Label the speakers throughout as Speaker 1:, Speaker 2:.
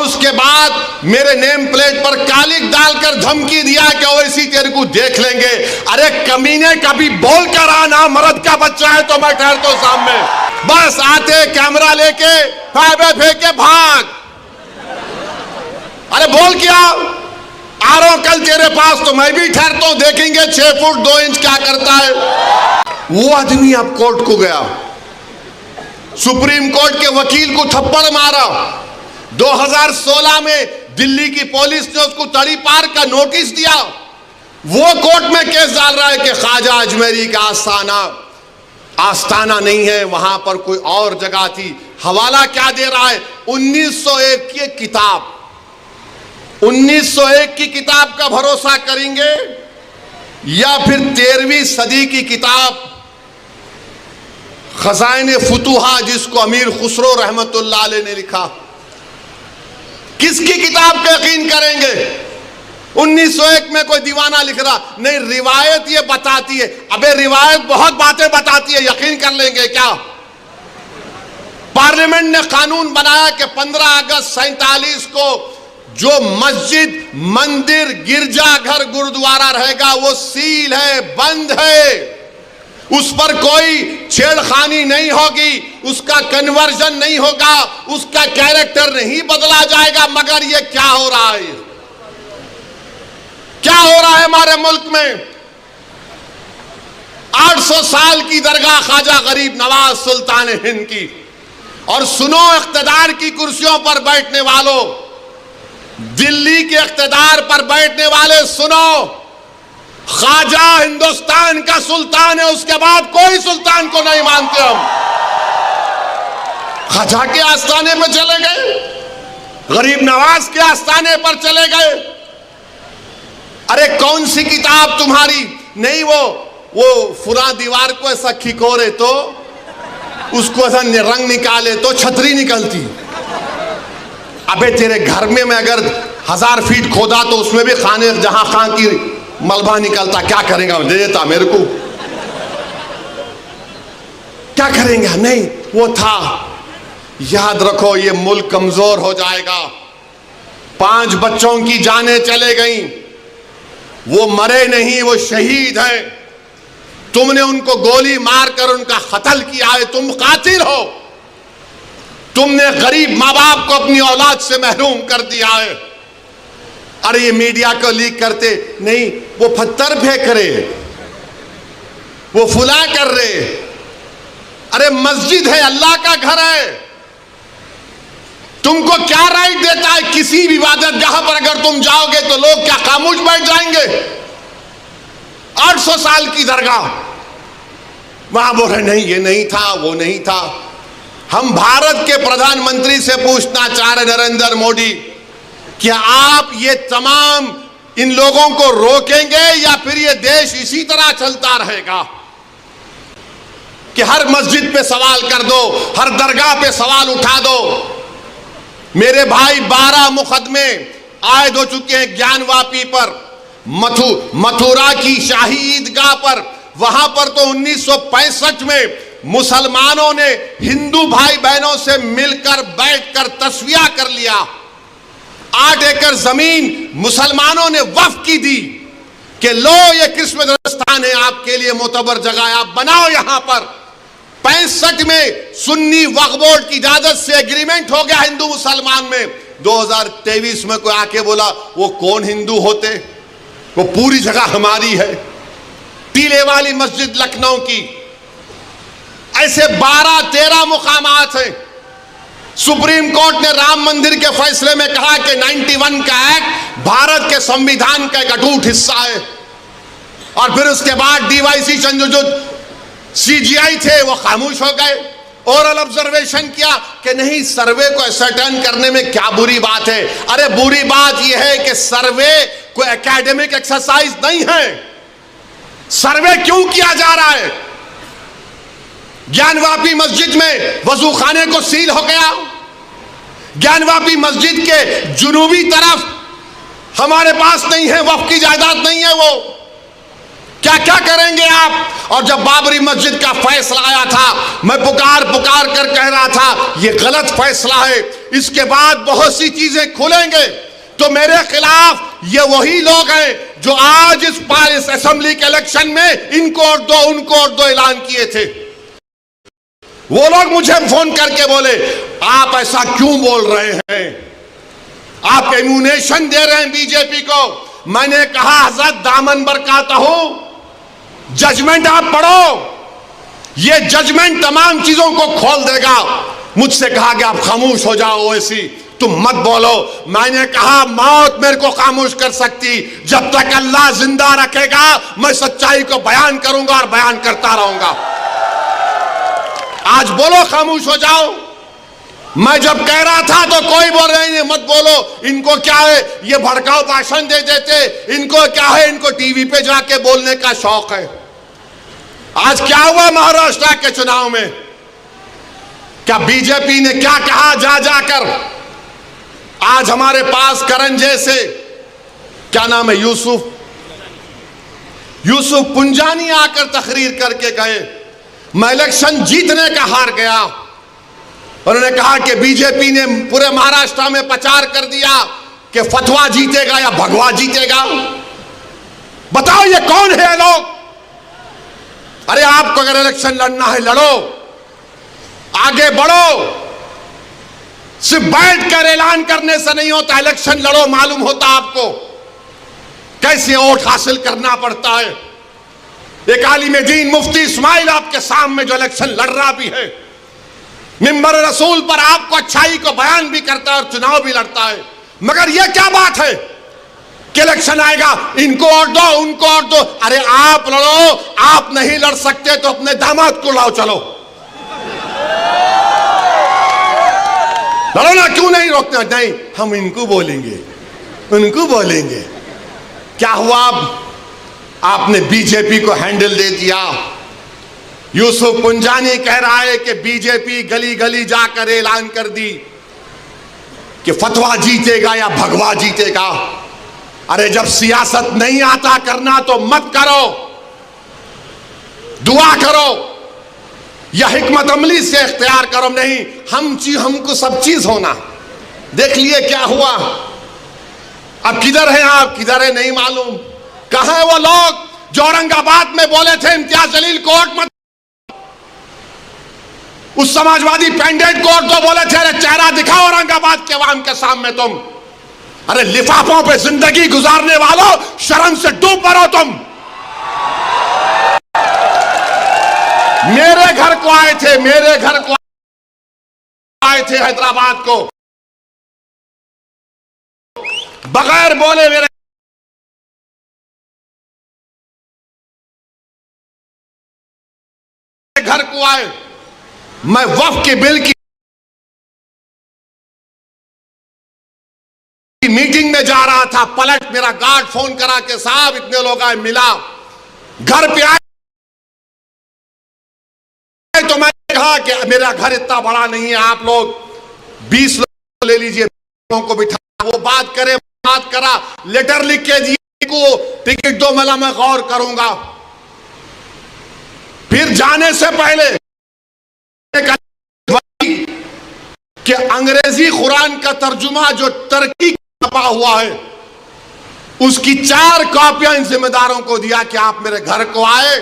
Speaker 1: उसके बाद मेरे नेम प्लेट पर कालिक डालकर धमकी दिया कि ओवैसी तेरे को देख लेंगे। अरे कमीने, कभी बोल कर आना, मर्द का बच्चा है तो मैं ठहरता हूं सामने। बस आते कैमरा लेके फाइबर फेंक के भाग। अरे बोल क्या, आ रहा हूं कल तेरे पास तो मैं भी ठहरता हूं, देखेंगे 6 फुट 2 इंच क्या करता है। वो आदमी अब कोर्ट को गया, सुप्रीम कोर्ट के वकील को थप्पड़ मारा। 2016 में दिल्ली की पुलिस ने उसको तड़ी पार का नोटिस दिया। वो कोर्ट में केस डाल रहा है कि ख्वाजा अजमेरी का आस्थाना नहीं है, वहां पर कोई और जगह थी। हवाला क्या दे रहा है, 1901 की किताब, 1901 की किताब का भरोसा करेंगे या फिर 13वीं सदी की किताब खजाइने फुतुहा, जिसको अमीर खुसरो रहमतुल्लाह अलैह ने लिखा। किसकी किताब का यकीन करेंगे? 1901 में कोई दीवाना लिख रहा नहीं, रिवायत ये बताती है। अबे रिवायत बहुत बातें बताती है, यकीन कर लेंगे क्या? पार्लियामेंट ने कानून बनाया कि 15 अगस्त 47 को जो मस्जिद, मंदिर, गिरजाघर, गुरुद्वारा रहेगा वो सील है, बंद है, उस पर कोई छेड़खानी नहीं होगी, उसका कन्वर्जन नहीं होगा, उसका कैरेक्टर नहीं बदला जाएगा। मगर ये क्या हो रहा है, क्या हो रहा है हमारे मुल्क में? 800 साल की दरगाह ख्वाजा गरीब नवाज सुल्तान हिंद की। और सुनो इख्तिदार की कुर्सियों पर बैठने वालों, दिल्ली के इख्तिदार पर बैठने वाले सुनो, ख्वाजा हिंदुस्तान का सुल्तान है, उसके बाद कोई सुल्तान को नहीं मानते हम। ख्वाजा के आस्थाने पर चले गए, गरीब नवाज के आस्थाने पर चले गए। अरे कौन सी किताब तुम्हारी? नहीं, वो फुरा दीवार को ऐसा खिकोरे तो उसको ऐसा रंग निकाले तो छतरी निकलती। अबे तेरे घर में मैं अगर 1000 फीट खोदा तो उसमें भी खाने जहां खां की मलबा निकलता, क्या करेगा? दे देता मेरे को, क्या करेंगे? नहीं, वो था। याद रखो, ये मुल्क कमजोर हो जाएगा। 5 बच्चों की जानें चले गईं, वो मरे नहीं, वो शहीद हैं। तुमने उनको गोली मारकर उनका कत्ल किया है, तुम कातिल हो। तुमने गरीब माँ बाप को अपनी औलाद से महरूम कर दिया है। अरे ये मीडिया को लीक करते नहीं, वो पत्थर फेंक रहे, वो फुला कर रहे। अरे मस्जिद है, अल्लाह का घर है, तुमको क्या राइट देता है? किसी भी इबादतगाह पर अगर तुम जाओगे तो लोग क्या खामोश बैठ जाएंगे? 800 साल की दरगाह, वहां बोल रहे नहीं, ये नहीं था, वो नहीं था। हम भारत के प्रधानमंत्री से पूछना चाह रहे, नरेंद्र मोदी, क्या आप ये तमाम इन लोगों को रोकेंगे या फिर ये देश इसी तरह चलता रहेगा कि हर मस्जिद पे सवाल कर दो, हर दरगाह पे सवाल उठा दो? मेरे भाई 12 मुकदमे आयद हो चुके हैं ज्ञानवापी पर, मथुरा की शाही ईदगाह पर। वहां पर तो 1965 में मुसलमानों ने हिंदू भाई बहनों से मिलकर बैठकर तस्वीया कर लिया। 8 एकड़ जमीन मुसलमानों ने वक्फ की दी कि लो ये किस्मत स्थान है, आपके लिए मोतबर जगह है, आप बनाओ यहां पर। 65 में सुन्नी वक्फ बोर्ड की इजाजत से एग्रीमेंट हो गया हिंदू मुसलमान में। 2023 में कोई आके बोला वो कौन हिंदू होते, वो पूरी जगह हमारी है। टीले वाली मस्जिद लखनऊ की, ऐसे 12-13 मुकामात हैं। सुप्रीम कोर्ट ने राम मंदिर के फैसले में कहा कि 91 का एक्ट भारत के संविधान का एक अटूट हिस्सा है। और फिर उसके बाद डीवाईसी चंद्रचूड़ सीजीआई थे, वो खामोश हो गए। ओरल ऑब्जर्वेशन किया कि नहीं, सर्वे को असर्टेन करने में क्या बुरी बात है? अरे बुरी बात यह है कि सर्वे कोई एकेडमिक एक्सरसाइज नहीं है। सर्वे क्यों किया जा रहा है? ज्ञानवापी मस्जिद में वजू खाने को सील हो गया। ज्ञानवापी मस्जिद के जुनूबी तरफ हमारे पास नहीं है, वक्फ की जायदाद नहीं है, वो क्या क्या करेंगे आप? और जब बाबरी मस्जिद का फैसला आया था, मैं पुकार कर कह रहा था ये गलत फैसला है। इसके बाद बहुत सी चीजें खुलेंगे। तो मेरे खिलाफ ये वही लोग हैं जो आज इस असेंबली के इलेक्शन में इनको और दो उनको और दो ऐलान किए थे। वो लोग मुझे फोन करके बोले आप ऐसा क्यों बोल रहे हैं, आप इम्यूनेशन दे रहे हैं बीजेपी को। मैंने कहा हजरत दामन बरकाता हूं, जजमेंट आप पढ़ो, ये जजमेंट तमाम चीजों को खोल देगा। मुझसे कहा कि आप खामोश हो जाओ, ओवैसी तुम मत बोलो। मैंने कहा मौत मेरे को खामोश कर सकती, जब तक अल्लाह जिंदा रखेगा मैं सच्चाई को बयान करूंगा और बयान करता रहूंगा। आज बोलो खामोश हो जाओ। मैं जब कह रहा था तो कोई बोल रहे हैं मत बोलो, इनको क्या है, ये भड़काऊ भाषण दे देते, इनको क्या है, इनको टीवी पे जाके बोलने का शौक है। आज क्या हुआ महाराष्ट्र के चुनाव में, क्या बीजेपी ने क्या कहा जा जाकर। आज हमारे पास करण जैसे, क्या नाम है, यूसुफ पुंजानी आकर तकरीर करके गए, मैं इलेक्शन जीतने का हार गया। उन्होंने कहा कि बीजेपी ने पूरे महाराष्ट्र में प्रचार कर दिया कि फतवा जीतेगा या भगवा जीतेगा। बताओ ये कौन है लोग। अरे आपको अगर इलेक्शन लड़ना है लड़ो, आगे बढ़ो, सिर्फ बैठकर ऐलान करने से नहीं होता, इलेक्शन लड़ो, मालूम होता आपको कैसे वोट हासिल करना पड़ता है। एक आलिम दीन मुफ्ती इस्माइल आपके सामने जो इलेक्शन लड़ रहा भी है, मिंबर रसूल पर आपको अच्छाई को बयान भी करता है और चुनाव भी लड़ता है। मगर यह क्या बात है कि इलेक्शन आएगा इनको और दो उनको और दो। अरे आप लड़ो, आप नहीं लड़ सकते तो अपने दामाद को लाओ, चलो लड़ो ना, क्यों नहीं रोकते। नहीं हम इनको बोलेंगे उनको बोलेंगे। क्या हुआ, आपने बीजेपी को हैंडल दे दिया। यूसुफ पुंजानी कह रहा है कि बीजेपी गली गली जाकर ऐलान कर दी कि फतवा जीतेगा या भगवा जीतेगा। अरे जब सियासत नहीं आता करना तो मत करो, दुआ करो या हिकमत अमली से इख्तियार करो। नहीं हमको सब चीज होना। देख लिए क्या हुआ। अब किधर हैं आप, किधर है नहीं मालूम। कहां है वो लोग जो औरंगाबाद में बोले थे इम्तियाज जलील कोर्ट मत, उस समाजवादी पैंडेट कोर्ट तो बोले थे अरे चेहरा दिखाओ औरंगाबाद के अवाम के सामने तुम। अरे लिफाफों पे जिंदगी गुजारने वालों, शर्म से डूब मरो तुम। मेरे घर को आए थे, मेरे घर को आए थे हैदराबाद को, बगैर बोले मेरे घर को आए। मैं वक्फ के बिल की मीटिंग में जा रहा था, पलट मेरा गार्ड फोन करा के साहब इतने लोग आए, मिला, घर पे आए तो मैंने कहा कि मेरा घर इतना बड़ा नहीं है, आप लोग 20 लोग ले लीजिए, लोगों को बिठा, वो बात करे, बात करा, लेटर लिख के दिए को टिकट दो, मैं गौर करूंगा। फिर जाने से पहले कि अंग्रेजी कुरान का तर्जुमा जो टर्की छपा हुआ है उसकी 4 कॉपियां इन जिम्मेदारों को दिया कि आप मेरे घर को आए,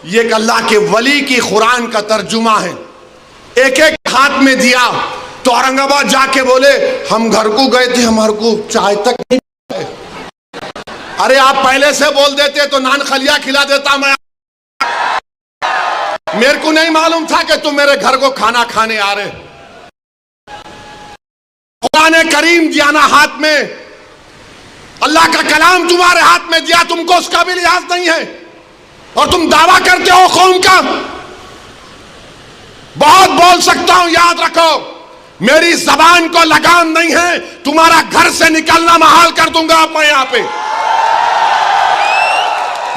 Speaker 1: ये एक अल्लाह के वली की कुरान का तर्जुमा है। एक एक हाथ में दिया तो औरंगाबाद जाके बोले हम घर को गए थे, हमारे को चाय तक नहीं है। अरे आप पहले से बोल देते तो नान खलिया खिला देता मैं। मेरे को नहीं मालूम था कि तुम मेरे घर को खाना खाने आ रहे। कुरान करीम दिया ना हाथ में, अल्लाह का कलाम तुम्हारे हाथ में दिया, तुमको उसका भी लिहाज नहीं है और तुम दावा करते हो कौम का। बहुत बोल सकता हूं, याद रखो मेरी जबान को लगाम नहीं है, तुम्हारा घर से निकलना महाल कर दूंगा मैं यहां पे।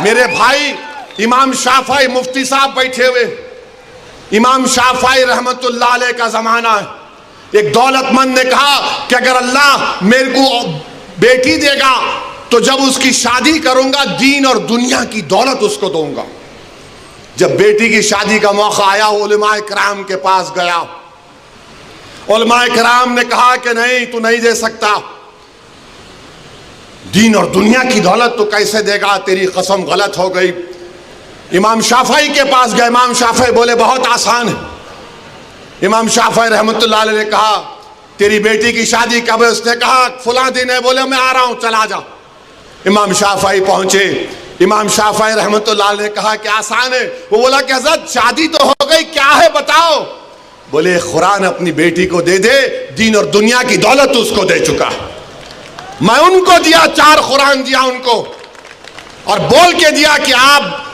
Speaker 1: मेरे भाई इमाम शाफई मुफ्ती साहब बैठे हुए, इमाम शाफई रहमतुल्लाह अलैह का जमाना है। एक दौलतमंद ने कहा कि अगर अल्लाह मेरे को बेटी देगा तो जब उसकी शादी करूंगा दीन और दुनिया की दौलत उसको दूंगा। जब बेटी की शादी का मौका आया उलमाए किराम के पास गया, उलमाए किराम ने कहा कि नहीं, तू नहीं दे सकता, दीन और दुनिया की दौलत तो कैसे देगा, तेरी कसम गलत हो गई। इमाम शाफई के पास गए। इमाम शाफई बोले बहुत आसान है। इमाम शाफई रहमतुल्लाह अलैह ने कहा तेरी बेटी की शादी कब है? उसने कहा फुला दिन है। बोले मैं आ रहा हूं, चला जा। इमाम शाफई पहुंचे। इमाम शाफई रहमतुल्लाह अलैह ने कहा कि आसान है। वो बोला कि हज़रत शादी तो हो गई, क्या है बताओ। बोले कुरान अपनी बेटी को दे दे, दीन और दुनिया की दौलत उसको दे चुका। मैं उनको दिया, 4 कुरान दिया उनको, और बोल के दिया कि आप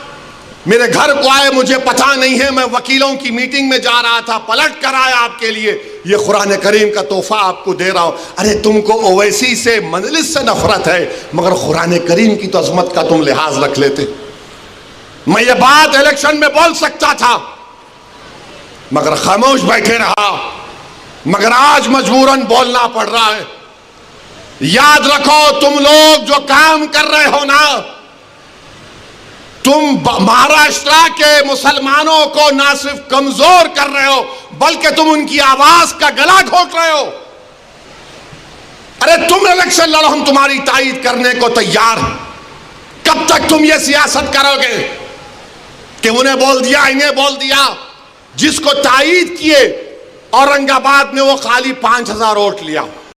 Speaker 1: मेरे घर को आए, मुझे पता नहीं है, मैं वकीलों की मीटिंग में जा रहा था, पलट कर आया आपके लिए, ये कुरान करीम का तोहफा आपको दे रहा हूं। अरे तुमको ओवैसी से, मजलिस से नफरत है, मगर कुरान करीम की तो अजमत का तुम लिहाज रख लेते। मैं ये बात इलेक्शन में बोल सकता था, मगर खामोश बैठे रहा। मगर आज मजबूरन बोलना पड़ रहा है। याद रखो, तुम लोग जो काम कर रहे हो ना, तुम महाराष्ट्र के मुसलमानों को ना सिर्फ कमजोर कर रहे हो, बल्कि तुम उनकी आवाज का गला घोट रहे हो। अरे तुम इलेक्शन लड़ो, हम तुम्हारी तायीद करने को तैयार हैं। कब तक तुम ये सियासत करोगे कि उन्हें बोल दिया, इन्हें बोल दिया? जिसको तायीद किए औरंगाबाद में वो खाली 5000 वोट लिया।